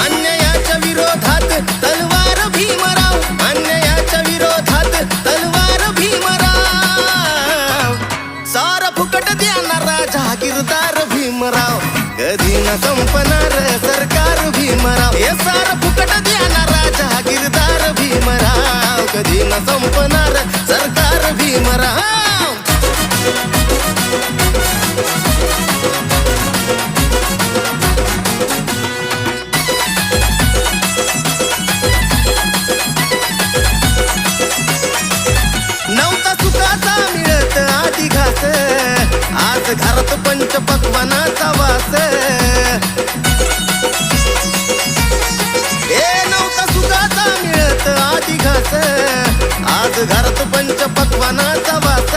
अन्यायाच्या विरोधात तलवार भीमराव, अन्यायाच्या विरोधात तलवार भीमराव. सार फुकट देणारा जहागीरदार भीमराव, कधी न संपणार सरकार भीमराव. हे सार फुकट देणारा जहागीरदार भीमराव, कधी न संपणार सरकार भीमराव. नव्हता सुखाचा मिळत आधी घास, आज घरात पंच पक्वानाचा वास. नव्हता सुखाचा मिळत आधी घास, आज घरात पंच पक्वानाचा वास.